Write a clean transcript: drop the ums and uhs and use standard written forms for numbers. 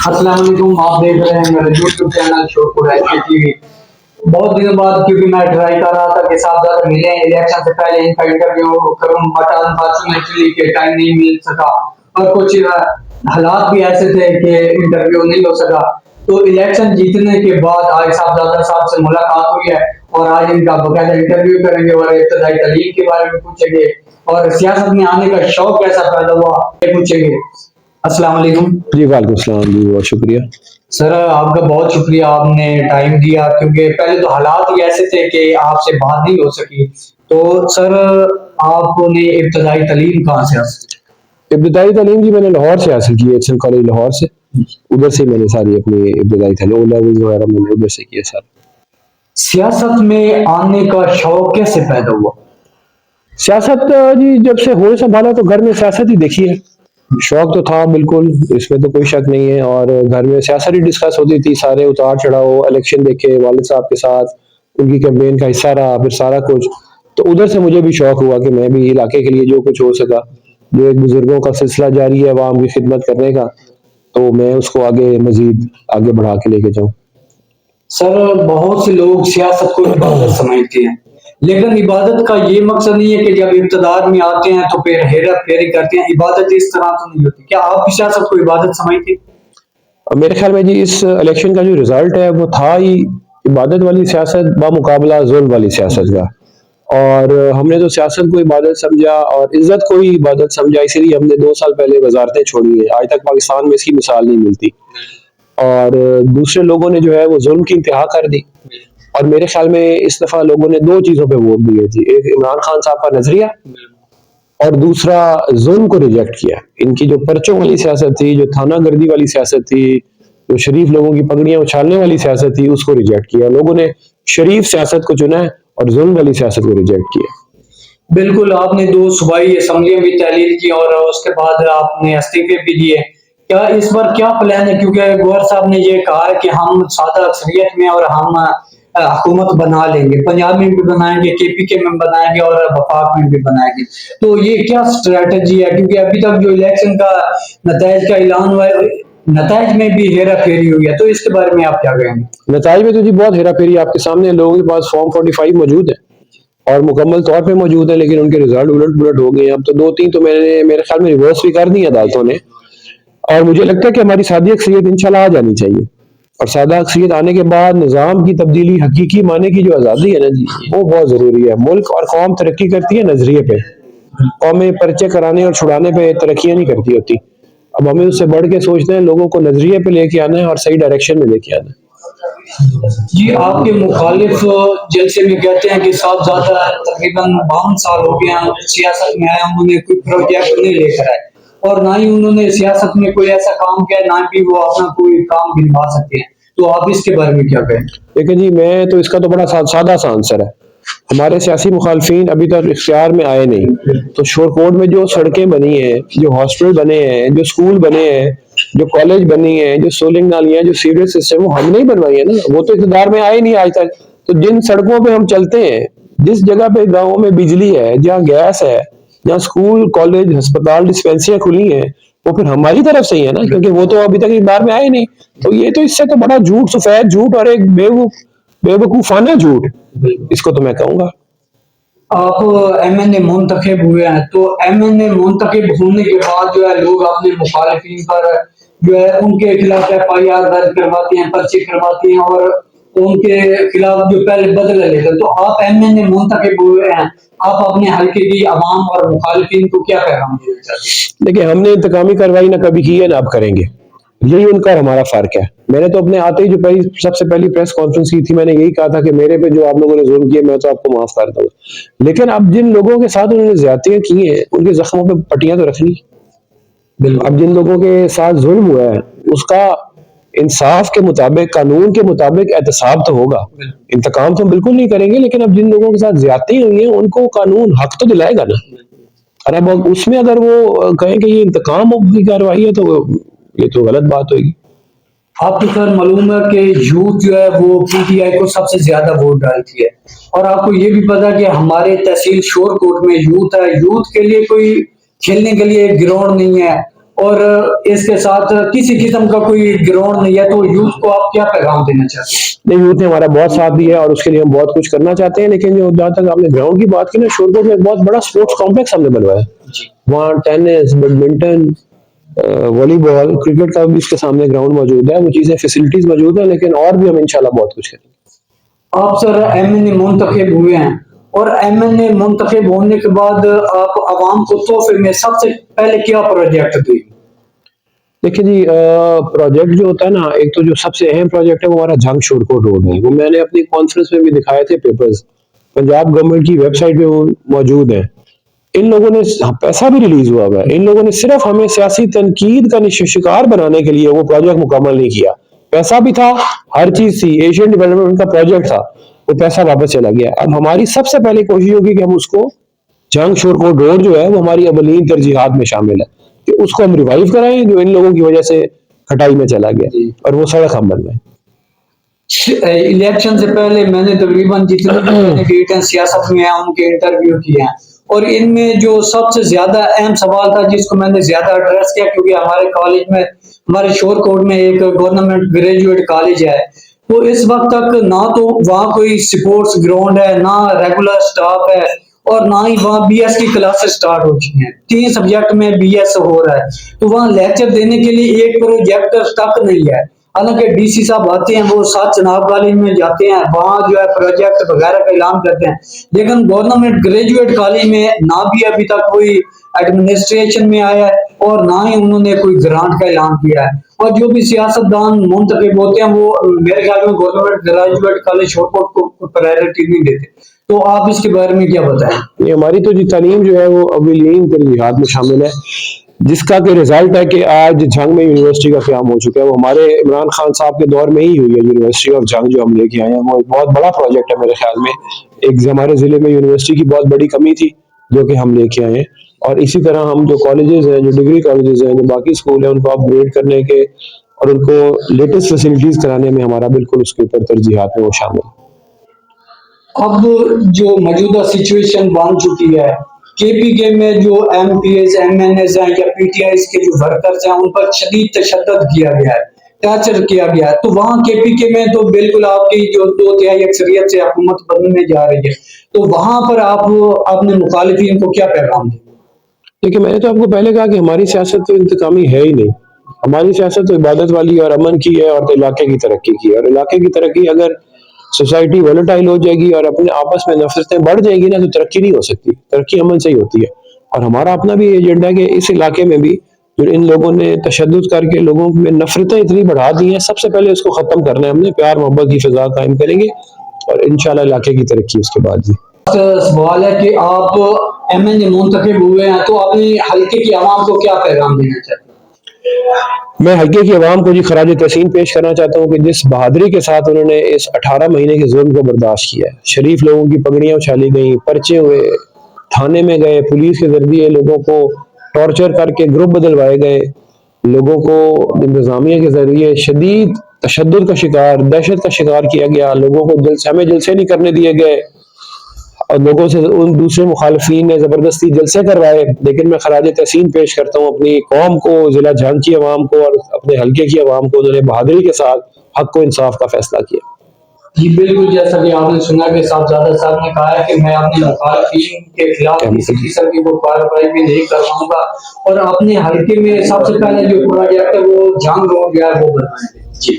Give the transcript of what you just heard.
السلام علیکم، آپ دیکھ رہے ہیں میرا یوٹیوب چینل شوق ٹی وی۔ بہت دنوں بعد کیونکہ میں ٹرائی کر رہا تھا کہ صاحبزادہ ملیں الیکشن سے پہلے ان کا انٹرویو کروں، بٹ انفارچونیٹلی کہ ٹائم نہیں مل سکا اور کچھ حالات بھی ایسے تھے کہ انٹرویو نہیں ہو سکا۔ تو الیکشن جیتنے کے بعد آج صاحبزادہ صاحب سے ملاقات ہوئی ہے اور آج ان کا باقاعدہ انٹرویو کریں گے اور ابتدائی تعلیم کے بارے میں پوچھیں گے اور سیاست میں آنے کا شوق کیسا پیدا ہوا یہ پوچھیں گے۔ السلام علیکم جی وعلیکم السلام جی، بہت شکریہ سر، آپ کا بہت شکریہ، آپ نے ٹائم دیا کیونکہ پہلے تو حالات ہی ایسے تھے کہ آپ سے بات نہیں ہو سکی۔ تو سر، آپ نے ابتدائی تعلیم کہاں سے حاصل کی؟ ابتدائی تعلیم جی میں نے لاہور سے حاصل کی ہے، ایچ این کالج لاہور سے، ادھر سے میں نے ساری اپنی ابتدائی تعلیم او لیولز وغیرہ میں نے ادھر سے کیا سر۔ سیاست میں آنے کا شوق کیسے پیدا ہوا؟ سیاست جی جب سے ہوش سنبھالا تو گھر میں سیاست ہی دیکھی ہے، شوق تو تھا بالکل، اس میں تو کوئی شک نہیں ہے، اور گھر میں سیاست ہی ڈسکس ہوتی تھی، سارے اتار چڑھاؤ، الیکشن دیکھے والد صاحب کے ساتھ، ان کی کیمپین کا حصہ رہا، پھر سارا کچھ، تو ادھر سے مجھے بھی شوق ہوا کہ میں بھی علاقے کے لیے جو کچھ ہو سکا، جو ایک بزرگوں کا سلسلہ جاری ہے عوام کی خدمت کرنے کا، تو میں اس کو آگے مزید آگے بڑھا کے لے کے جاؤں۔ سر، بہت سے لوگ سیاست کو عبادت سمجھتے ہیں، لیکن عبادت کا یہ مقصد نہیں ہے کہ جب اقتدار میں آتے ہیں تو پھر ہیرا پھیری کرتے ہیں، عبادت اس طرح تو نہیں ہوتی۔ کیا آپ کی سیاست کو عبادت سمجھتے ہیں؟ میرے خیال میں جی اس الیکشن کا جو رزلٹ ہے وہ تھا ہی عبادت والی سیاست بمقابلہ ظلم والی سیاست کا، اور ہم نے تو سیاست کو عبادت سمجھا اور عزت کو ہی عبادت سمجھا، اسی لیے ہم نے 2 سال پہلے وزارتیں چھوڑی ہیں، آج تک پاکستان میں اس کی مثال نہیں ملتی، اور دوسرے لوگوں نے جو ہے وہ ظلم کی انتہا کر دی، اور میرے خیال میں اس دفعہ لوگوں نے 2 چیزوں پہ ووٹ دیے تھی، ایک عمران خان صاحب کا نظریہ اور دوسرا ظلم کو ریجیکٹ کیا۔ ان کی جو پرچوں والی سیاست تھی، جو تھانہ گردی والی سیاست تھی، جو شریف لوگوں کی پگڑیاں اچھالنے والی سیاست تھی، اس کو ریجیکٹ کیا، لوگوں نے شریف سیاست کو چنا ہے اور ظلم والی سیاست کو ریجیکٹ کیا۔ بالکل، آپ نے 2 صوبائی اسمبلیاں بھی تحلیل کی اور اس کے بعد آپ نے استعفے بھی دیے۔ کیا اس بار کیا پلان ہے؟ کیونکہ گوہر صاحب نے یہ کہا ہے کہ ہم سادہ اکثریت میں اور ہم حکومت بنا لیں گے، پنجاب میں بھی بنائیں گے، کے پی کے میں بنائیں گے اور وفاق میں بھی بنائیں گے۔ تو یہ کیا اسٹریٹجی ہے؟ کیونکہ ابھی تک جو الیکشن کا نتائج کا اعلان ہوا ہے، نتائج میں بھی ہیرا پھیری ہوئی ہے، تو اس کے بارے میں آپ کیا کہیں گے؟ نتائج میں تو جی بہت ہیرا پھیری آپ کے سامنے، لوگوں کے پاس فارم 45 موجود ہے اور مکمل طور پہ موجود ہے، لیکن ان کے رزلٹ الٹ پلٹ ہو گئے ہیں، اب تو 2-3 تو میں نے میرے خیال میں ریورس بھی کر دی عدالتوں نے، اور مجھے لگتا ہے کہ ہماری سادی اکثریت انشاءاللہ آ جانی چاہیے، اور سادہ اکثریت آنے کے بعد نظام کی تبدیلی، حقیقی معنی کی جو آزادی ہے نا جی، وہ بہت ضروری ہے۔ ملک اور قوم ترقی کرتی ہے نظریے پہ، قومیں پرچے کرانے اور چھڑانے پہ ترقیاں نہیں کرتی ہوتی، اب ہمیں اس سے بڑھ کے سوچتے ہیں، لوگوں کو نظریے پہ لے کے آنا ہے اور صحیح ڈائریکشن میں لے کے آنا ہے۔ جی، آپ کے مخالف جلسے میں کہتے ہیں کہ صاحبزادہ تقریباً 52 سال ہو گئے ہیں سیاست میں آئے، انہوں نے کوئی پروجیکٹ نہیں لے کر آئے اور نہ ہی انہوں نے سیاست میں کوئی ایسا کام کیا، نہ بھی وہ اپنا کوئی کام گنوا سکتے ہیں، تو آپ اس کے بارے میں کیا کہیں؟ لیکن جی میں تو اس کا تو بڑا سادہ سا آنسر ہے، ہمارے سیاسی مخالفین ابھی تک اختیار میں آئے نہیں، تو شورکوٹ میں جو سڑکیں بنی ہیں، جو ہاسپٹل بنے ہیں، جو اسکول بنے ہیں، جو کالج بنی ہیں، جو سولنگ نالیاں، جو سیوریج سسٹم، وہ ہم نہیں بنوائی ہے نا، وہ تو اقتدار میں آئے نہیں آج تک، تو جن سڑکوں پہ ہم چلتے ہیں، جس جگہ پہ گاؤں میں بجلی ہے، جہاں گیس ہے، جہاں اسکول، کالج، ہسپتال، ڈسپینسریاں کھلی ہیں، وہ پھر ہماری طرف سے ہی ہے نا، کیونکہ وہ تو ابھی تک اقتدار میں آئے نہیں، تو یہ تو اس سے تو بڑا جھوٹ، سفید جھوٹ اور ایک بے وقوفانہ جھوٹ، اس کو تو میں کہوں گا۔ آپ ایم این اے منتخب ہوئے ہیں، تو ایم این اے منتخب ہونے کے بعد جو ہے لوگ اپنے مخالفین پر جو ہے ان کے خلاف ایف آئی آر درج کرواتے ہیں، پرچے کرواتے ہیں اور ان کے خلاف جو پہلے بدلہ لیتے ہیں، تو آپ ایم این اے منتخب ہوئے ہیں، آپ اپنے حلقے کی عوام اور مخالفین کو کیا پیغام دینا چاہتے ہیں؟ دیکھیں، ہم نے انتقامی کارروائی نہ کبھی کی ہے نہ اب کریں گے، یہی ان کا اور ہمارا فرق ہے۔ میں نے تو اپنے آتے ہی جو سب سے پہلی پریس کانفرنس کی تھی، میں نے یہی کہا تھا کہ میرے پہ جو آپ لوگوں نے ظلم کیا میں تو آپ کو معاف کر دوں گا، لیکن اب جن لوگوں کے ساتھ انہوں نے زیادتیاں کی ہیں ان کے زخموں پہ پٹیاں تو رکھنی، اب جن لوگوں کے ساتھ ظلم ہوا ہے اس کا انصاف کے مطابق، قانون کے مطابق احتساب تو ہوگا، انتقام تو ہم بالکل نہیں کریں گے، لیکن اب جن لوگوں کے ساتھ زیادتی ہوئی ہیں ان کو قانون حق تو دلائے گا نا، اور اب اس میں اگر وہ کہیں کہ یہ انتقام کی کارروائی ہے تو یہ تو غلط بات ہوگی۔ آپ کو سر معلوم ہے کہ یوتھ جو ہے وہ پی ٹی آئی کو سب سے زیادہ ووٹ ڈالتی ہے، اور آپ کو یہ بھی پتا کہ ہمارے تحصیل شور کوٹ میں یوتھ ہے، یوتھ کے لیے کوئی کھیلنے کے لیے گراؤنڈ نہیں ہے، اور اس کے ساتھ کسی قسم کا کوئی گراؤنڈ نہیں ہے، تو یوتھ کو آپ کیا پیغام دینا چاہتے ہیں؟ نہیں، یوتھ نے ہمارا بہت ساتھ دیا ہے اور اس کے لیے ہم بہت کچھ کرنا چاہتے ہیں، لیکن جو جہاں تک آپ نے گراؤنڈ کی بات کی نا، شورکوٹ میں ایک بہت بڑا اسپورٹس کمپلیکس ہم نے بنوایا ہے، وہاں ٹینس، بیڈمنٹن، والی بال، کرکٹ کا بھی اس کے سامنے گراؤنڈ موجود ہے، وہ چیزیں فیسلٹیز موجود ہیں، لیکن اور بھی ہم انشاءاللہ بہت کچھ کریں گے۔ آپ سر ایم این اے منتخب ہوئے ہیں، اور ایم این اے منتخب ہونے کے بعد آپ عوام کو تحفے میں سب سے پہلے کیا پروجیکٹ دیں؟ دیکھیں جی، پروجیکٹ جو ہوتا ہے نا، ایک تو جو سب سے اہم پروجیکٹ ہے وہ ہمارا جھنگ شورکوٹ روڈ ہے، وہ میں نے اپنی کانفرنس میں بھی دکھائے تھے پیپرز، پنجاب گورنمنٹ کی ویب سائٹ پہ وہ موجود ہیں۔ ان لوگوں نے پیسہ بھی ریلیز ہوا ہے، ان لوگوں نے صرف ہمیں سیاسی تنقید کا شکار بنانے کے لیے وہ پروجیکٹ مکمل نہیں کیا، پیسہ بھی تھا، ہر چیز تھی، ایشین ڈیولپمنٹ کا پروجیکٹ تھا، وہ پیسہ واپس چلا گیا۔ اب ہماری سب سے پہلے کوشش ہوگی کہ ہم اس کو، جھنگ شورکوٹ روڈ جو ہے وہ ہماری اولین ترجیحات میں شامل ہے کہ اس کو ہم ریوائیو کرائیں، جو ان لوگوں کی وجہ سے کھٹائی میں چلا گیا، اور وہ سڑک ہم بن گئے۔ الیکشن سے پہلے میں نے تقریباً جتنے بھی کینڈیڈیٹ ہیں سیاست میں ہیں ان کے انٹرویو کیے ہیں، اور ان میں جو سب سے زیادہ اہم سوال تھا جس کو میں نے زیادہ ایڈریس کیا، کیونکہ ہمارے کالج میں، ہمارے شورکوٹ میں ایک گورنمنٹ گریجویٹ کالج ہے، تو اس وقت تک نہ تو وہاں کوئی سپورٹس گراؤنڈ ہے، نہ ریگولر سٹاف ہے، اور نہ ہی وہاں بی ایس کی کلاسز سٹارٹ ہو چکی ہیں، 3 سبجیکٹ میں بی ایس ہو رہا ہے، تو وہاں لیکچر دینے کے لیے ایک پروجیکٹر تک نہیں ہے۔ حالانکہ ڈی سی صاحب آتے ہیں، وہ 7 چناب کالج میں جاتے ہیں، وہاں جو ہے پروجیکٹ وغیرہ کا اعلان کرتے ہیں، لیکن گورنمنٹ گریجویٹ کالج میں نہ بھی ابھی تک کوئی ایڈمنسٹریشن میں آیا ہے، اور نہ ہی انہوں نے کوئی گرانٹ کا اعلان کیا ہے، اور جو بھی سیاستدان منتخب ہوتے ہیں وہ میرے خیال میں گورنمنٹ گریجویٹ کالج شورکوٹ کو پرائرٹی نہیں دیتے، تو آپ اس کے بارے میں کیا بتائیں؟ یہ ہماری تو تعلیم جو ہے وہ اولین ترجیحات میں شامل ہے، جس کا کہ رزلٹ ہے کہ آج جھنگ میں یونیورسٹی کا قیام ہو چکا ہے، وہ ہمارے عمران خان صاحب کے دور میں ہی ہوئی ہے۔ یونیورسٹی آف جھنگ جو ہم لے کے آئے ہیں وہ ایک بہت بڑا پروجیکٹ ہے میرے خیال میں، ایک ہمارے ضلع میں یونیورسٹی کی بہت بڑی کمی تھی جو کہ ہم لے کے آئے ہیں، اور اسی طرح ہم جو کالجز ہیں، جو ڈگری کالجز ہیں، جو باقی اسکول ہیں، ان کو اپ گریڈ کرنے کے اور ان کو لیٹسٹ فیسلٹیز کرانے میں ہمارا بالکل اس کے اوپر ترجیحات میں وہ شامل ہے۔ اب جو موجودہ سچویشن بن چکی ہے، کے پی کے میں جو MPAs, MNAs ہیں یا پی ٹی آئیز کے جو ورکرز ہیں ان پر شدید تشدد کیا گیا ہے، ٹارچر کیا گیا ہے، تو وہاں کے پی کے میں تو بالکل آپ کی جو 2/3 اکثریت سے حکومت بننے جا رہی ہے، تو وہاں پر آپ اپنے مخالفین کو کیا پیغام دیں؟ دیکھیں، میں نے تو آپ کو پہلے کہا کہ ہماری سیاست تو انتقامی ہے ہی نہیں، ہماری سیاست تو عبادت والی اور امن کی ہے، اور علاقے کی ترقی کی ہے، اور علاقے کی ترقی اگر سوسائٹی ویلیٹائل ہو جائے گی اور اپنے آپس میں نفرتیں بڑھ جائیں گی نا، تو ترقی نہیں ہو سکتی، ترقی امن سے ہی ہوتی ہے۔ اور ہمارا اپنا بھی ایجنڈا ہے کہ اس علاقے میں بھی جو ان لوگوں نے تشدد کر کے لوگوں میں نفرتیں اتنی بڑھا دی ہیں، سب سے پہلے اس کو ختم کرنا ہے، ہم نے پیار محبت کی فضا قائم کریں گے، اور انشاءاللہ علاقے کی ترقی اس کے بعد۔ جی، سوال ہے کہ آپ ایم این اے منتخب ہوئے ہیں، تو اپنے حلقے کی عوام کو کیا پیغام دینا چاہتے ہیں؟ میں حلقے کی عوام کو خراج تحسین پیش کرنا چاہتا ہوں کہ جس بہادری کے ساتھ انہوں نے اس 18 مہینے کے ظلم کو برداشت کیا ہے، شریف لوگوں کی پگڑیاں اچھالی گئیں، پرچے ہوئے، تھانے میں گئے، پولیس کے ذریعے لوگوں کو ٹارچر کر کے گروپ بدلوائے گئے، لوگوں کو انتظامیہ کے ذریعے شدید تشدد کا شکار، دہشت کا شکار کیا گیا، لوگوں کو ہمیں جلسے نہیں کرنے دیے گئے، اور لوگوں سے ان دوسرے مخالفین نے زبردستی جلسے کروائے، لیکن میں خراج تحسین پیش کرتا ہوں اپنی قوم کو، ضلع جھنگ کی عوام کو اور اپنے حلقے کی عوام کو، انہوں نے بہادری کے ساتھ حق و انصاف کا فیصلہ کیا۔ جی بالکل، جیسا کہ آپ نے سنا کہ صاحبزادہ صاحب نے کہا ہے کہ میں اپنے مخالفین کے خلاف کسی قسم کی کوئی کارروائی بھی نہیں کرواؤں گا، اور اپنے حلقے میں سب سے پہلے جو پروجیکٹ ہے وہ جھنگ روڈ جو ہے وہ بنائیں گے۔ جی